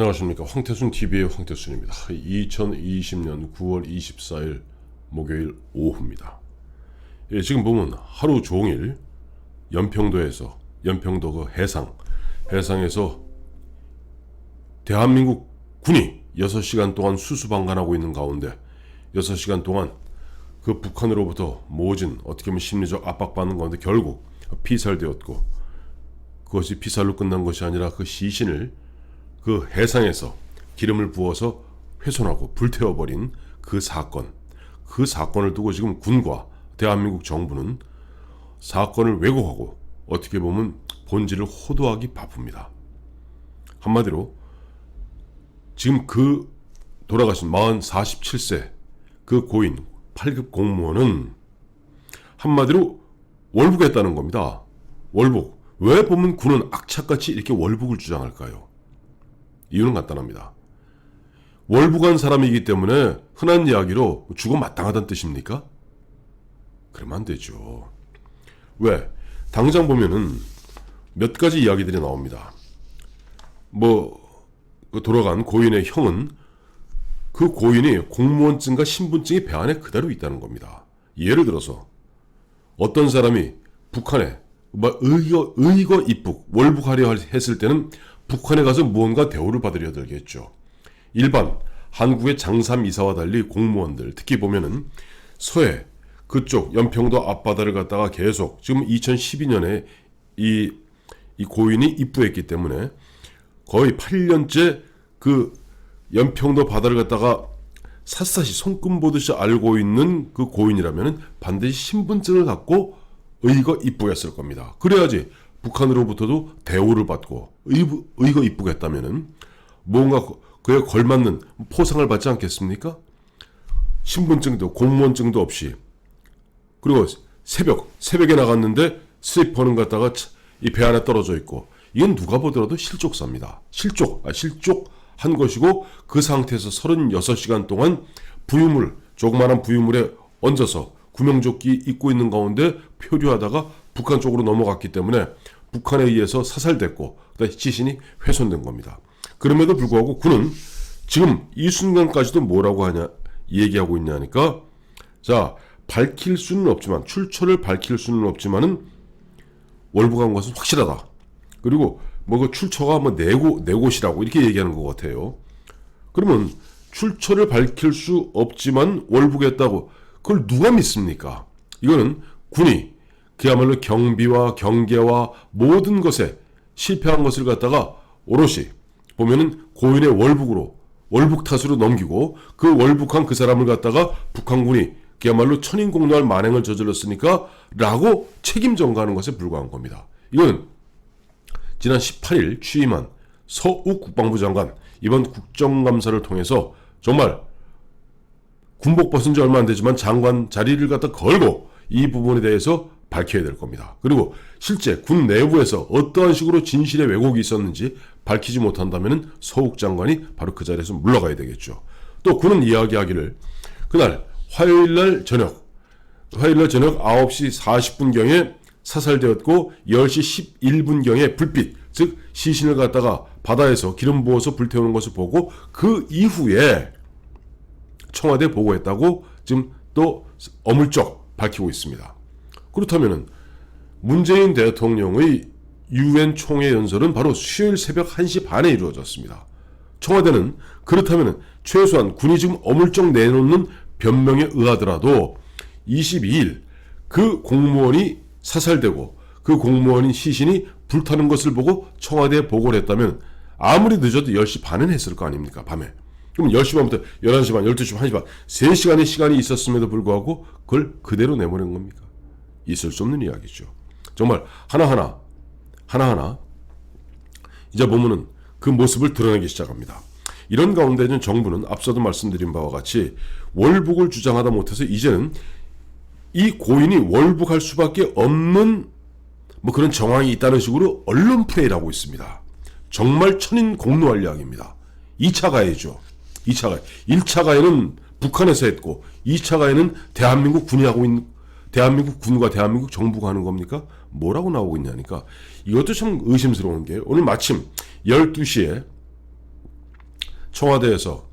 안녕하십니까. 황태순TV의 황태순입니다. 2020년 9월 24일 목요일 오후입니다. 예, 지금 보면 하루 종일 연평도 그 해상에서 대한민국 군이 6시간 동안 수수방관하고 있는 가운데 6시간 동안 그 북한으로부터 모진 어떻게 보면 심리적 압박받는 가운데 결국 피살되었고, 그것이 피살로 끝난 것이 아니라 그 시신을 그 해상에서 기름을 부어서 훼손하고 불태워버린 그 사건을 두고 지금 군과 대한민국 정부는 사건을 왜곡하고 어떻게 보면 본질을 호도하기 바쁩니다. 한마디로 지금 그 돌아가신 47세 그 고인 8급 공무원은 한마디로 월북했다는 겁니다. 월북. 왜 보면 군은 악착같이 이렇게 월북을 주장할까요? 이유는 간단합니다. 월북한 사람이기 때문에 흔한 이야기로 죽어 마땅하다는 뜻입니까? 그러면 안 되죠. 왜? 당장 보면은 몇 가지 이야기들이 나옵니다. 그 돌아간 고인의 형은 그 고인이 공무원증과 신분증이 배 안에 그대로 있다는 겁니다. 예를 들어서 어떤 사람이 북한에 의거 입북, 월북하려 했을 때는 북한에 가서 무언가 대우를 받으려 들겠죠. 일반 한국의 장삼이사와 달리 공무원들, 특히 보면은 서해 그쪽 연평도 앞바다를 갖다가 계속 지금 2012년에 이 고인이 입부했기 때문에 거의 8년째 그 연평도 바다를 갖다가 샅샅이 손금 보듯이 알고 있는 그 고인이라면은 반드시 신분증을 갖고 의거 입부했을 겁니다. 그래야지 북한으로부터도 대우를 받고 의거 입부했다면은 뭔가 그에 걸맞는 포상을 받지 않겠습니까? 신분증도 공무원증도 없이, 그리고 새벽에 나갔는데 슬리퍼는 갖다가 이 배 안에 떨어져 있고, 이건 누가 보더라도 실족사입니다. 실족한 것이고, 그 상태에서 36시간 동안 조그마한 부유물에 얹어서 구명조끼 입고 있는 가운데 표류하다가 북한 쪽으로 넘어갔기 때문에 북한에 의해서 사살됐고 시신이 훼손된 겁니다. 그럼에도 불구하고 군은 지금 이 순간까지도 뭐라고 얘기하고 있냐니까, 자, 밝힐 수는 없지만, 출처를 밝힐 수는 없지만은 월북한 것은 확실하다. 그리고 그 출처가 네 곳이라고 이렇게 얘기하는 것 같아요. 그러면 출처를 밝힐 수 없지만 월북했다고, 그걸 누가 믿습니까? 이거는 군이 그야말로 경비와 경계와 모든 것에 실패한 것을 갖다가 오롯이 보면은 고인의 월북 탓으로 넘기고, 그 월북한 그 사람을 갖다가 북한군이 그야말로 천인공노할 만행을 저질렀으니까 라고 책임 전가하는 것에 불과한 겁니다. 이건 지난 18일 취임한 서욱 국방부 장관 이번 국정감사를 통해서 정말 군복 벗은 지 얼마 안 되지만 장관 자리를 갖다 걸고 이 부분에 대해서 밝혀야 될 겁니다. 그리고 실제 군 내부에서 어떠한 식으로 진실의 왜곡이 있었는지 밝히지 못한다면 서욱 장관이 바로 그 자리에서 물러가야 되겠죠. 또 군은 이야기하기를 그날 화요일날 저녁 9시 40분경에 사살되었고 10시 11분경에 불빛, 즉 시신을 갖다가 바다에서 기름 부어서 불태우는 것을 보고 그 이후에 청와대에 보고했다고 지금 또 어물쩍 밝히고 있습니다. 그렇다면 문재인 대통령의 UN 총회 연설은 바로 수요일 새벽 1시 반에 이루어졌습니다. 청와대는 그렇다면 최소한 군이 지금 어물쩍 내놓는 변명에 의하더라도 22일 그 공무원이 사살되고 그 공무원인 시신이 불타는 것을 보고 청와대에 보고를 했다면 아무리 늦어도 10시 반은 했을 거 아닙니까? 밤에. 그럼 10시 반부터 11시 반, 12시 반, 1시 반 3시간의 시간이 있었음에도 불구하고 그걸 그대로 내보낸 겁니까? 있을 수 없는 이야기죠. 정말 하나하나 이제 보면은 그 모습을 드러내기 시작합니다. 이런 가운데는 정부는 앞서도 말씀드린 바와 같이 월북을 주장하다 못해서 이제는 이 고인이 월북할 수밖에 없는 그런 정황이 있다는 식으로 언론 플레이를 하고 있습니다. 정말 천인공노할 이야기입니다. 2차 가해죠. 1차 가해는 북한에서 했고 2차 가해는 대한민국 군이 하고 있는, 대한민국 군과 대한민국 정부가 하는 겁니까? 뭐라고 나오고 있냐니까 이것도 참 의심스러운 게, 오늘 마침 12시에 청와대에서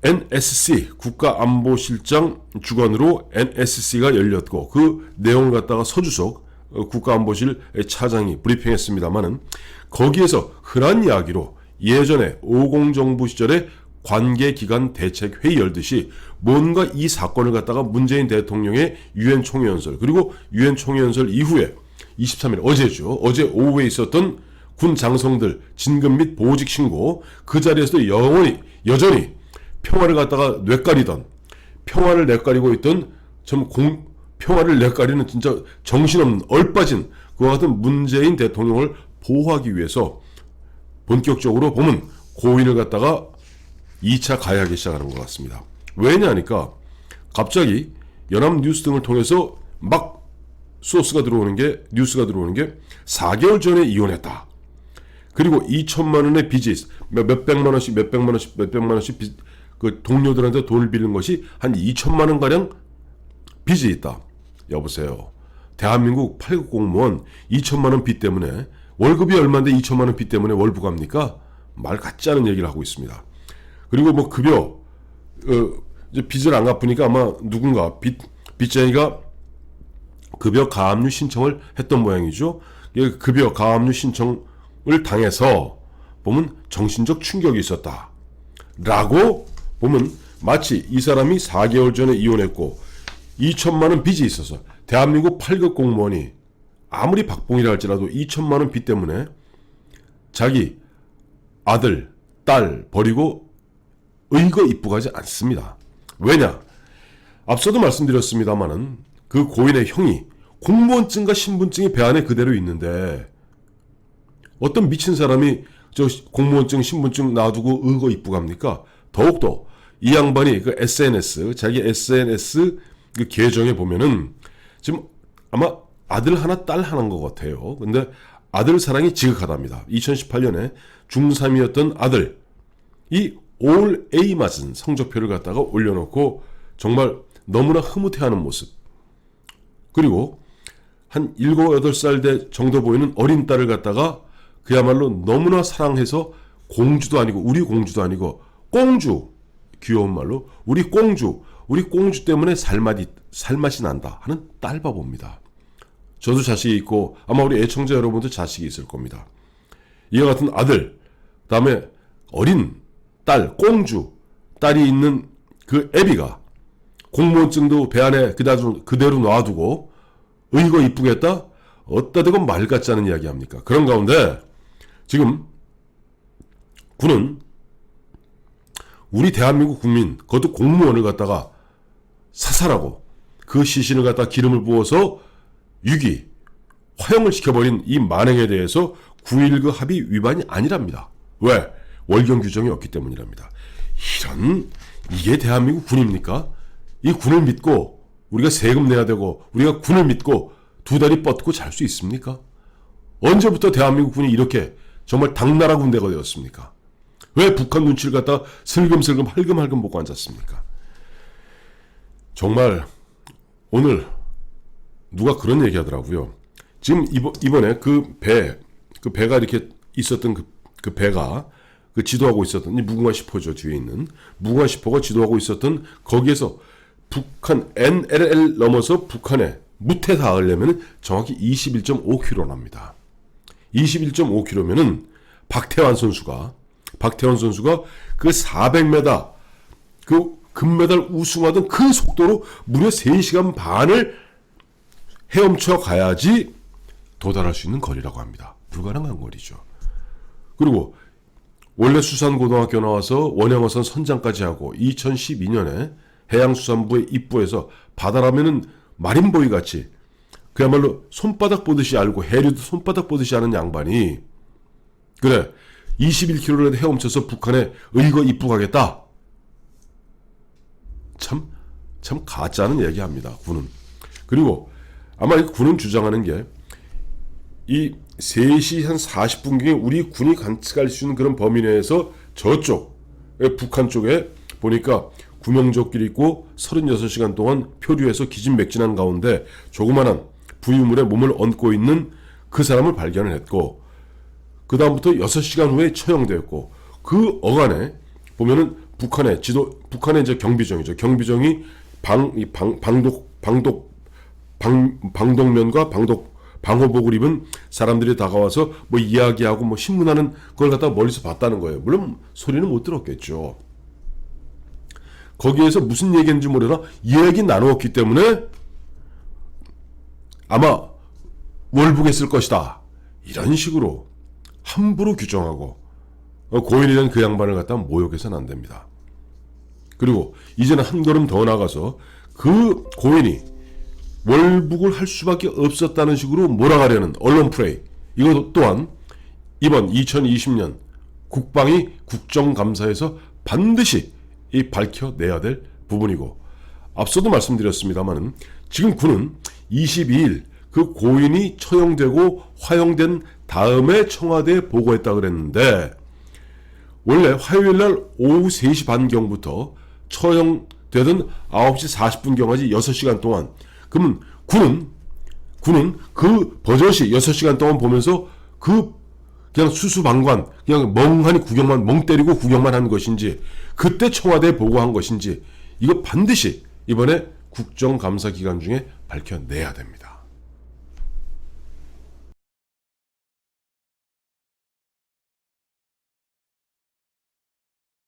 NSC 국가안보실장 주관으로 NSC가 열렸고 그 내용을 갖다가 서주석 국가안보실 차장이 브리핑했습니다마는 거기에서 흔한 이야기로 예전에 50 정부 시절에 관계기관 대책회의 열듯이 뭔가 이 사건을 갖다가 문재인 대통령의 유엔 총회연설 그리고 유엔 총회연설 이후에 23일 어제죠. 어제 오후에 있었던 군 장성들 진급 및 보직 신고 그 자리에서도 여전히 평화를 갖다가 평화를 뇌까리고 있던 평화를 뇌까리는 진짜 정신없는 얼빠진 그와 같은 문재인 대통령을 보호하기 위해서 본격적으로 보면 고인을 갖다가 2차 가해하기 시작하는 것 같습니다. 왜냐하니까 갑자기 연합뉴스 등을 통해서 막 뉴스가 들어오는 게 4개월 전에 이혼했다. 그리고 2천만 원의 빚이 몇백만 원씩 그 동료들한테 돈을 빌린 것이 한 2천만 원 가량 빚이 있다. 여보세요. 대한민국 8급 공무원 2천만 원 빚 때문에 월급이 얼마인데 2천만 원 빚 때문에 월부 갑니까? 말 같지 않은 얘기를 하고 있습니다. 그리고 뭐 급여 이제 빚을 안 갚으니까 아마 누군가 빚쟁이가 급여 가압류 신청을 했던 모양이죠. 급여 가압류 신청을 당해서 보면 정신적 충격이 있었다. 라고 보면 마치 이 사람이 4개월 전에 이혼했고 2천만 원 빚이 있어서 대한민국 8급 공무원이 아무리 박봉이라 할지라도 2천만 원 빚 때문에 자기 아들, 딸 버리고 의거 입국하지 않습니다. 왜냐? 앞서도 말씀드렸습니다마는 그 고인의 형이 공무원증과 신분증이 배 안에 그대로 있는데 어떤 미친 사람이 저 공무원증, 신분증 놔두고 의거 입국합니까? 더욱더 이 양반이 그 자기 SNS 그 계정에 보면은 지금 아마 아들 하나, 딸 하나인 것 같아요. 근데 아들 사랑이 지극하답니다. 2018년에 중3이었던 아들, 이 올 A 맞은 성적표를 갖다가 올려놓고 정말 너무나 흐뭇해하는 모습. 그리고 한 7, 8살 정도 보이는 어린 딸을 갖다가 그야말로 너무나 사랑해서 공주도 아니고 우리 공주도 아니고 꽁주, 귀여운 말로 우리 꽁주 때문에 살맛이 난다 하는 딸바보입니다. 저도 자식이 있고 아마 우리 애청자 여러분도 자식이 있을 겁니다. 이와 같은 아들, 그다음에 어린 딸, 꽁주, 딸이 있는 그 애비가 공무원증도 배 안에 그대로 놔두고 의거 입국했다? 어따 대고 말 같지 않은 이야기 합니까? 그런 가운데 지금 군은 우리 대한민국 국민, 그것도 공무원을 갖다가 사살하고 그 시신을 갖다가 기름을 부어서 화형을 시켜버린 이 만행에 대해서 9.19 합의 위반이 아니랍니다. 왜? 월경 규정이 없기 때문이랍니다. 이게 대한민국 군입니까? 이 군을 믿고 우리가 세금 내야 되고 우리가 군을 믿고 두 다리 뻗고 잘 수 있습니까? 언제부터 대한민국 군이 이렇게 정말 당나라 군대가 되었습니까? 왜 북한 눈치를 갖다 슬금슬금 할금할금 보고 앉았습니까? 정말 오늘 누가 그런 얘기 하더라고요. 지금 이번에 그 배가 이렇게 있었던 그 배가 그 지도하고 있었던 이 무궁화 10호죠. 뒤에 있는 무궁화 10호가 지도하고 있었던 거기에서 북한 NLL 넘어서 북한에 무태 닿으려면 정확히 21.5km랍니다. 21.5km면은 박태환 선수가 그 400m 그 금메달 우승하던 그 속도로 무려 3시간 반을 헤엄쳐 가야지 도달할 수 있는 거리라고 합니다. 불가능한 거리죠. 그리고 원래 수산고등학교 나와서 원양어선 선장까지 하고 2012년에 해양수산부에 입부해서 바다라면은 마린보이 같이 그야말로 손바닥 보듯이 알고 해류도 손바닥 보듯이 아는 양반이 그래 21km를 헤엄쳐서 북한에 의거 입국하겠다. 참 가짜는 얘기합니다. 군은. 그리고 아마 이 군은 주장하는 게 이 3시 한 40분경에 우리 군이 관측할 수 있는 그런 범위 내에서 저쪽 북한 쪽에 보니까 구명조끼를 입고 36시간 동안 표류해서 기진맥진한 가운데 조그마한 부유물에 몸을 얹고 있는 그 사람을 발견을 했고 그 다음부터 6시간 후에 처형되었고 그 어간에 보면은 북한의 이제 경비정이죠. 경비정이 방독면과 방호복을 입은 사람들이 다가와서 뭐 이야기하고 뭐 신문하는 그걸 갖다가 멀리서 봤다는 거예요. 물론 소리는 못 들었겠죠. 거기에서 무슨 얘기인지 모르나 이야기 나누었기 때문에 아마 월북했을 것이다. 이런 식으로 함부로 규정하고 고인이 된 그 양반을 갖다 모욕해서는 안 됩니다. 그리고 이제는 한 걸음 더 나가서 그 고인이 월북을 할 수밖에 없었다는 식으로 몰아가려는 언론 프레이, 이것 또한 이번 2020년 국방위 국정감사에서 반드시 밝혀내야 될 부분이고, 앞서도 말씀드렸습니다만 지금 군은 22일 그 고인이 처형되고 화형된 다음에 청와대에 보고했다 그랬는데, 원래 화요일날 오후 3시 반경부터 처형되던 9시 40분경까지 6시간 동안, 그러면 군은 그 버젓이 6시간 동안 보면서 그 그냥 수수방관, 그냥 멍하니 멍 때리고 구경만 한 것인지, 그때 청와대에 보고한 것인지, 이거 반드시 이번에 국정감사 기간 중에 밝혀내야 됩니다.